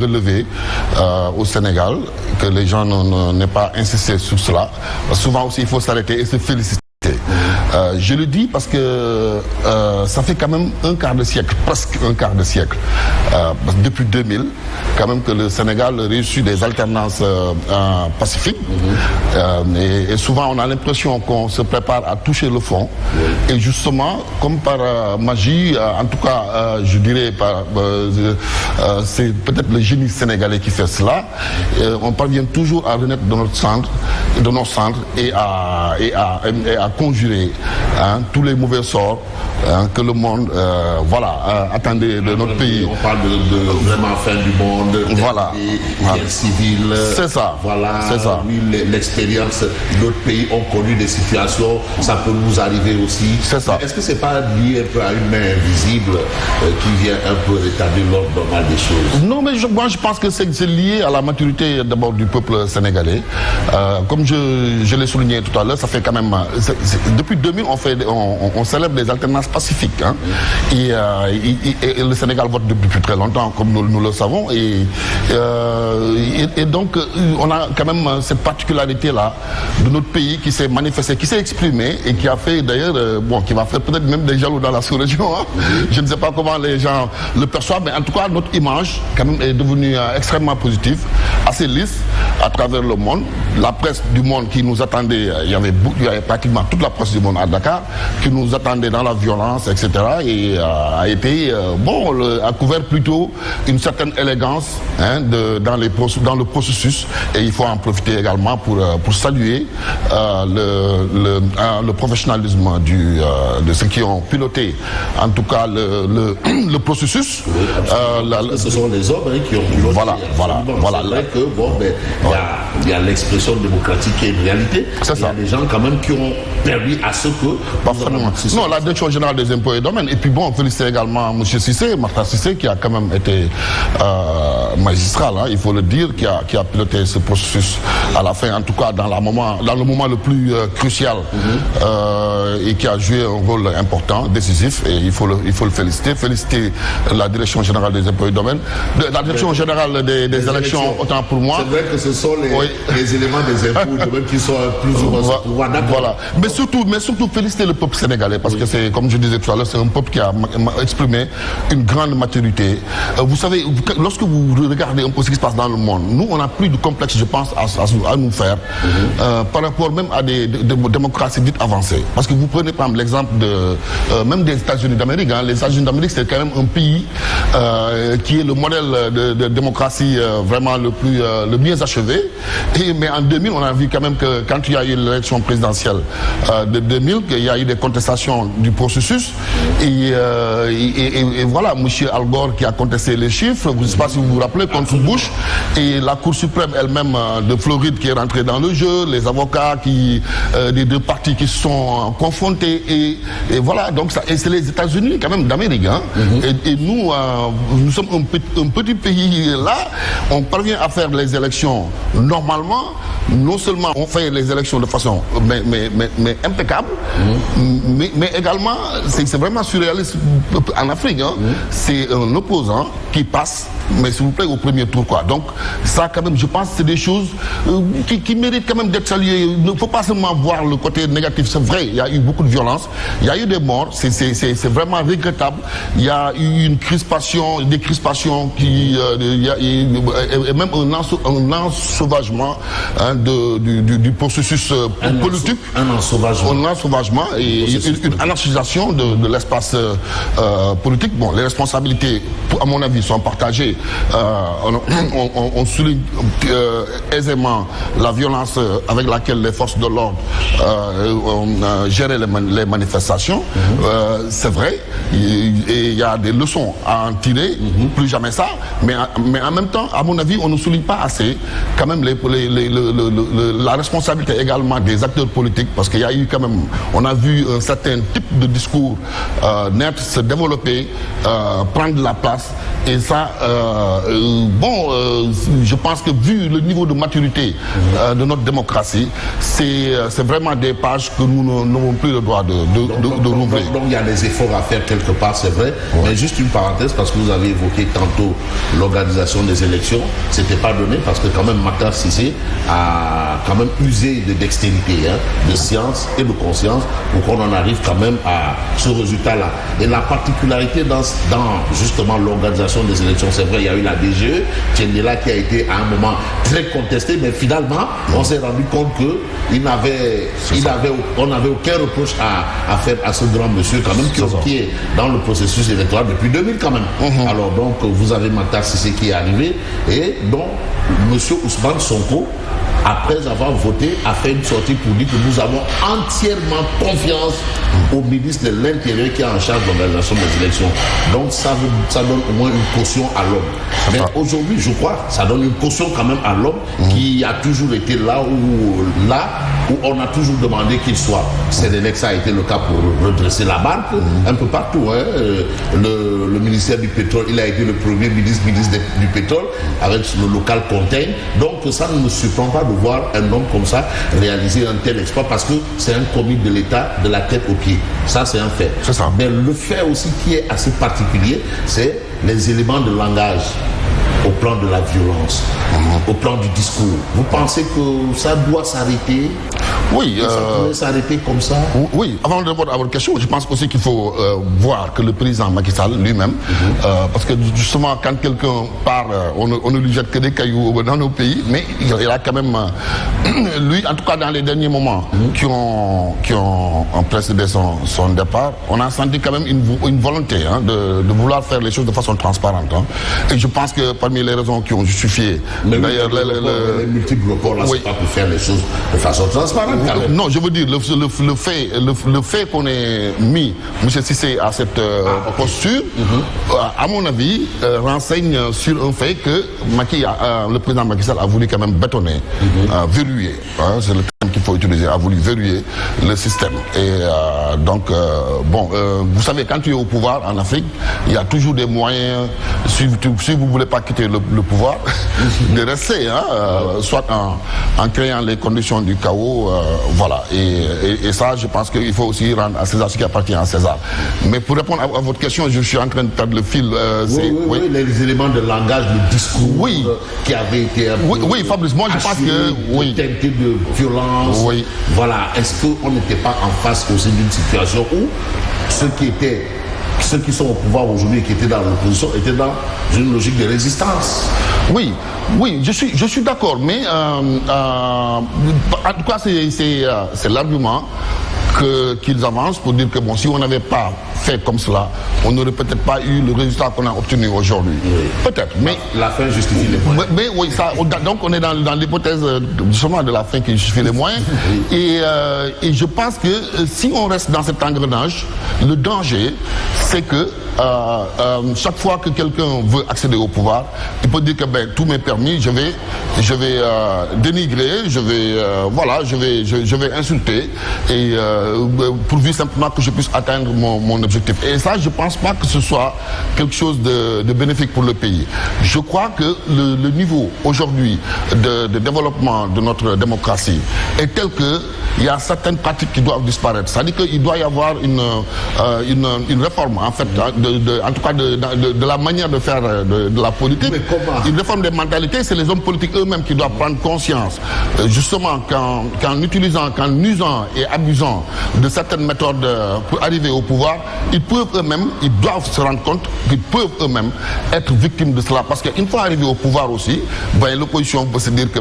relevé au Sénégal, que les gens n'aient pas insisté sur cela. Souvent aussi, il faut s'arrêter et se féliciter. Je le dis parce que ça fait quand même un quart de siècle, presque un quart de siècle, depuis 2000, quand même que le Sénégal réussit des alternances pacifiques. Et souvent, on a l'impression qu'on se prépare à toucher le fond. Et justement, comme par magie, en tout cas, je dirais, c'est peut-être le génie sénégalais qui fait cela. On parvient toujours à renaître de notre centre, de nos centres et à conjurer tous les mauvais sorts que le monde attendait de notre pays. On parle de vraiment fin du monde, guerre civile. C'est ça. Voilà. C'est ça. Oui, l'expérience, d'autres pays ont connu des situations, ça peut nous arriver aussi. C'est ça. Est-ce que c'est pas lié un peu à une main invisible qui vient un peu rétablir l'ordre normal des choses? Non, mais moi je pense que c'est lié à la maturité d'abord du peuple sénégalais. Comme je l'ai souligné tout à l'heure, ça fait quand même depuis 2000 on célèbre les alternances pacifiques. Et le Sénégal vote depuis très longtemps, comme nous le savons. Et donc, on a quand même cette particularité-là de notre pays qui s'est manifestée, qui s'est exprimée et qui a fait d'ailleurs, qui va faire peut-être même des jaloux dans la sous-région. Je ne sais pas comment les gens le perçoivent, mais en tout cas, notre image quand même est devenue extrêmement positive, assez lisse à travers le monde. La presse du monde qui nous attendait, il y avait pratiquement toute la presse du monde à Dakar, qui nous attendait dans la violence, etc. Et a été, a couvert plutôt une certaine élégance dans le processus. Et il faut en profiter également pour saluer le professionnalisme de ceux qui ont piloté, en tout cas, le processus. Ce sont les hommes qui ont piloté. Voilà. C'est vrai que il y a l'expression démocratique qui est une réalité. C'est il y a des gens quand même qui ont permis à ce que... Non, la direction générale des impôts et domaines. Et puis on félicite également M. Cissé, Martin Cissé, qui a quand même été magistral, il faut le dire, qui a piloté ce processus à la fin, en tout cas dans le moment le plus crucial, et qui a joué un rôle important, décisif, et il faut le féliciter. Féliciter la direction générale des impôts et domaines, la direction générale des élections, autant pour moi. C'est vrai que ce sont les éléments des impôts et domaines qui sont plus ou moins voilà. Mais surtout féliciter le peuple sénégalais, parce que c'est, comme je disais tout à l'heure, c'est un peuple qui a exprimé une grande maturité. Vous savez, lorsque vous regardez un peu ce qui se passe dans le monde, nous, on n'a plus de complexe, je pense, à nous faire, par rapport même à des démocraties dites avancées. Parce que vous prenez, par exemple, l'exemple même des États-Unis d'Amérique. Les États-Unis d'Amérique, c'est quand même un pays qui est le modèle de démocratie vraiment le mieux achevé. Mais en 2000, on a vu quand même que quand il y a eu l'élection présidentielle de 2000, qu'il y a eu des contestations du processus. Et voilà, M. Al Gore qui a contesté les chiffres, je ne sais pas si vous vous rappelez, contre Bush, et la Cour suprême elle-même de Floride qui est rentrée dans le jeu, les avocats des deux partis qui se sont confrontés, et voilà, donc ça, et c'est les États-Unis quand même d'Amérique. Et nous sommes un petit pays là, on parvient à faire les élections normalement, non seulement on fait les élections de façon mais impeccable, mais également, c'est vraiment surréaliste en Afrique. C'est un opposant qui passe, mais s'il vous plaît, au premier tour, quoi. Donc, ça, quand même, je pense que c'est des choses qui méritent quand même d'être saluées. Il ne faut pas seulement voir le côté négatif. C'est vrai, il y a eu beaucoup de violence, il y a eu des morts, c'est vraiment regrettable. Il y a eu des crispations, et même un ensauvagement du processus politique. Un ensauvagement et une anarchisation de l'espace politique. Bon, les responsabilités, à mon avis, sont partagées. On souligne aisément la violence avec laquelle les forces de l'ordre ont géré les manifestations. C'est vrai, et il y a des leçons à en tirer, plus jamais ça, mais en même temps, à mon avis, on ne souligne pas assez quand même la responsabilité également des acteurs politiques, parce qu'il y a eu quand même, on a vu un certain type de discours naître, se développer, prendre la place, et ça, je pense que vu le niveau de maturité de notre démocratie, c'est vraiment des pages que nous n'avons plus le droit de rouvrir. Donc il y a des efforts à faire quelque part, c'est vrai. Ouais. Mais juste une parenthèse, parce que vous avez évoqué tantôt l'organisation des élections. C'était pas donné parce que quand même Makhtar Cissé a quand même usé de dextérité, de science et de conscience pour qu'on en arrive quand même à ce résultat-là. Et la particularité dans justement l'organisation des élections, c'est vrai, il y a eu la DGE, Tiendela qui a été à un moment très contesté, mais finalement, on s'est rendu compte qu'on n'avait aucun reproche à faire à ce grand monsieur quand même qui est dans le processus électoral depuis 2000 quand même. Alors donc, vous avez Makhtar Cissé qui est arrivé et donc, monsieur Ousmane Sonko, après avoir voté, a fait une sortie pour dire que nous avons entièrement confiance au ministre de l'Intérieur qui est en charge de l'organisation des élections. Donc ça donne au moins une caution à l'homme. Mais aujourd'hui, je crois, ça donne une caution quand même à l'homme qui a toujours été là où on a toujours demandé qu'il soit. Sénélec, ça a été le cas pour redresser la barque un peu partout. Le ministère du pétrole, il a été le premier ministre du pétrole avec le local contain. Donc ça ne me surprend pas de voir un homme comme ça réaliser un tel exploit parce que c'est un commis de l'État de la tête aux pieds. Ça, c'est un fait. C'est ça. Mais le fait aussi qui est assez particulier, c'est les éléments de langage au plan de la violence, au plan du discours. Vous pensez que ça doit s'arrêter? Oui. Ça pourrait s'arrêter comme ça? Oui. Avant de répondre à votre question, je pense aussi qu'il faut voir que le président Macky Sall lui-même, parce que justement, quand quelqu'un part, on ne lui jette que des cailloux dans nos pays, mais il a quand même, lui, en tout cas dans les derniers moments qui ont précédé son départ, on a senti quand même une volonté de vouloir faire les choses de façon transparente. Et je pense que parmi les raisons qui ont justifié, d'ailleurs, les multiples reports, là, c'est pas pour faire les choses de façon transparente. Non, je veux dire, le fait qu'on ait mis M. Cissé à cette posture, à mon avis, renseigne sur un fait que le président Macky Sall a voulu quand même bétonner, verrouiller, c'est le terme qu'il faut utiliser, a voulu verrouiller le système. Et vous savez, quand tu es au pouvoir en Afrique, il y a toujours des moyens, si vous ne voulez pas quitter le pouvoir, de rester, soit en créant les conditions du chaos, voilà. Et ça, je pense qu'il faut aussi rendre à César ce qui appartient à César. Mais pour répondre à votre question, je suis en train de perdre le fil. Oui, les éléments de langage, le discours qui avait été Fabrice, moi je pense que teinté de violence. Voilà. Est-ce qu'on n'était pas en face aussi d'une situation où ceux qui sont au pouvoir aujourd'hui et qui étaient dans l'opposition étaient dans une logique de résistance? Oui, je suis d'accord, mais en tout cas, c'est l'argument qu'ils avancent pour dire que bon, si on n'avait pas fait comme cela, on n'aurait peut-être pas eu le résultat qu'on a obtenu aujourd'hui. Peut-être, mais la fin justifie les moyens. Mais oui, donc on est dans l'hypothèse justement de la fin qui justifie les moyens. Et je pense que si on reste dans cet engrenage, le danger, c'est que chaque fois que quelqu'un veut accéder au pouvoir, il peut dire que tout m'est permis, je vais dénigrer, je vais insulter et pourvu simplement que je puisse atteindre mon objectif. Et ça, je ne pense pas que ce soit quelque chose de bénéfique pour le pays. Je crois que le niveau aujourd'hui de développement de notre démocratie est tel qu'il y a certaines pratiques qui doivent disparaître. C'est-à-dire qu'il doit y avoir une réforme, en fait, en tout cas de la manière de faire de la politique. Mais comment? Une réforme des mentalités, c'est les hommes politiques eux-mêmes qui doivent prendre conscience, justement, qu'en utilisant, qu'en usant et abusant de certaines méthodes pour arriver au pouvoir, ils doivent se rendre compte qu'ils peuvent eux-mêmes être victimes de cela. Parce qu'une fois arrivés au pouvoir aussi, l'opposition peut se dire que